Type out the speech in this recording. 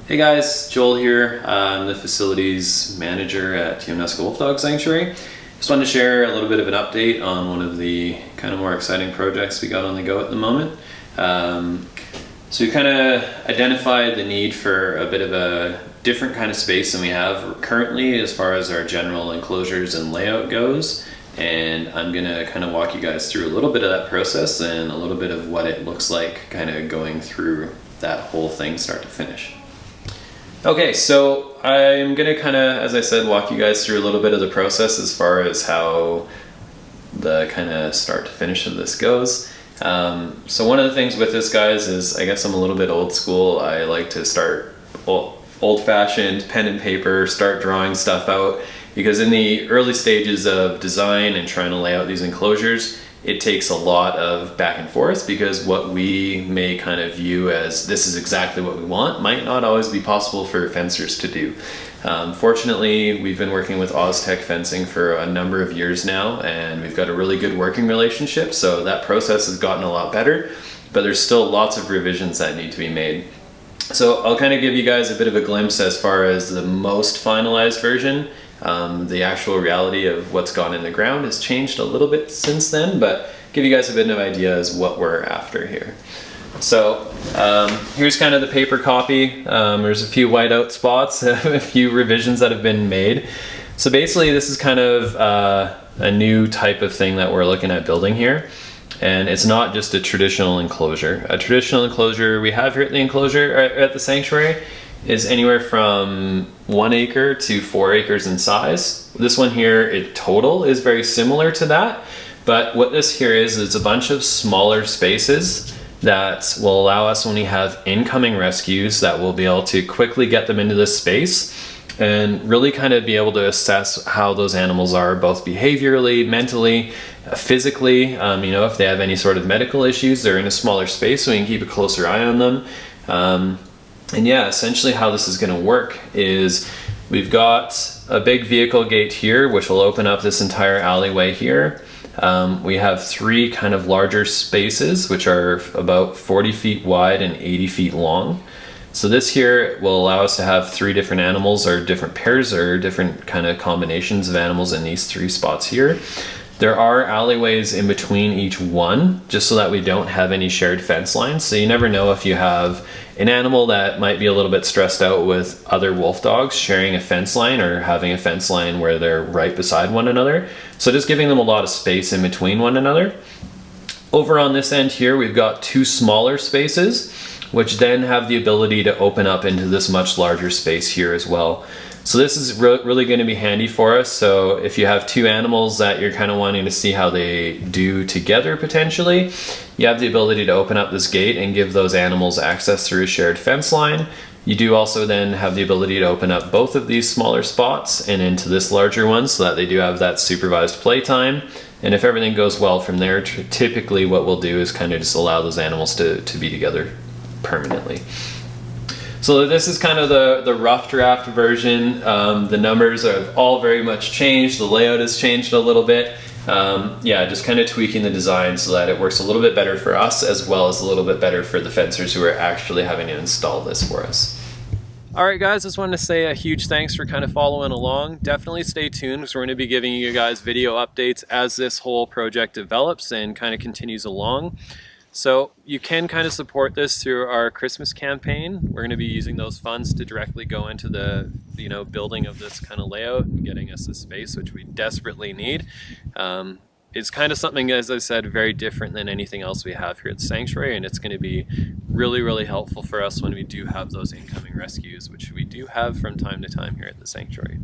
Hey guys, Joel here. I'm the facilities manager at Yamnuska Wolfdog Sanctuary. Just wanted to share a little bit of an update on one of the kind of more exciting projects we got on the go at the moment. So we've kind of identified the need for a bit of a different kind of space than we have currently as far as our general enclosures and layout goes. And I'm gonna kind of walk you guys through a little bit of that process and a little bit of what it looks like kind of going through that whole thing start to finish. Okay, so I'm gonna kind of, as I said, walk you guys through a little bit of the process as far as how the kind of start to finish of this goes. So one of the things with this, guys, is I guess I'm a little bit old school. I like to start old-fashioned pen and paper, start drawing stuff out, because in the early stages of design and trying to lay out these enclosures, it takes a lot of back and forth, because what we may kind of view as this is exactly what we want might not always be possible for fencers to do. Fortunately, we've been working with Oztech Fencing for a number of years now, and we've got a really good working relationship, so that process has gotten a lot better, but there's still lots of revisions that need to be made. So I'll kind of give you guys a bit of a glimpse as far as the most finalized version. The actual reality of what's gone in the ground has changed a little bit since then, but give you guys a bit of an idea as what we're after here. So here's kind of the paper copy. There's a few whiteout spots, a few revisions that have been made. So basically this is kind of a new type of thing that we're looking at building here. And it's not just a traditional enclosure. A traditional enclosure we have here at the enclosure at the sanctuary is anywhere from 1 acre to 4 acres in size. This one here, in total, is very similar to that. But what this here is a bunch of smaller spaces that will allow us, when we have incoming rescues, that we'll be able to quickly get them into this space and really kind of be able to assess how those animals are, both behaviorally, mentally, physically. You know, if they have any sort of medical issues, they're in a smaller space so we can keep a closer eye on them. And yeah, essentially how this is going to work is we've got a big vehicle gate here, which will open up this entire alleyway here. We have 3 kind of larger spaces, which are about 40 feet wide and 80 feet long. So this here will allow us to have 3 different animals, or different pairs, or different kind of combinations of animals in these 3 spots here. There are alleyways in between each one, just so that we don't have any shared fence lines. So you never know if you have an animal that might be a little bit stressed out with other wolf dogs sharing a fence line, or having a fence line where they're right beside one another. So just giving them a lot of space in between one another. Over on this end here, we've got 2 smaller spaces, which then have the ability to open up into this much larger space here as well. So this is really going to be handy for us. So if you have 2 animals that you're kind of wanting to see how they do together potentially, you have the ability to open up this gate and give those animals access through a shared fence line. You do also then have the ability to open up both of these smaller spots and into this larger one, so that they do have that supervised playtime. And if everything goes well from there, typically what we'll do is kind of just allow those animals to be together permanently. So this is kind of the rough draft version. The numbers have all very much changed. The layout has changed a little bit. Yeah, just kind of tweaking the design so that it works a little bit better for us, as well as a little bit better for the fencers who are actually having to install this for us. Alright guys, just wanted to say a huge thanks for kind of following along. Definitely stay tuned, because we're going to be giving you guys video updates as this whole project develops and kind of continues along. So you can kind of support this through our Christmas campaign. We're going to be using those funds to directly go into the building of this kind of layout and getting us a space, which we desperately need. It's kind of something, as I said, very different than anything else we have here at the sanctuary, and it's going to be really, really helpful for us when we do have those incoming rescues, which we do have from time to time here at the sanctuary.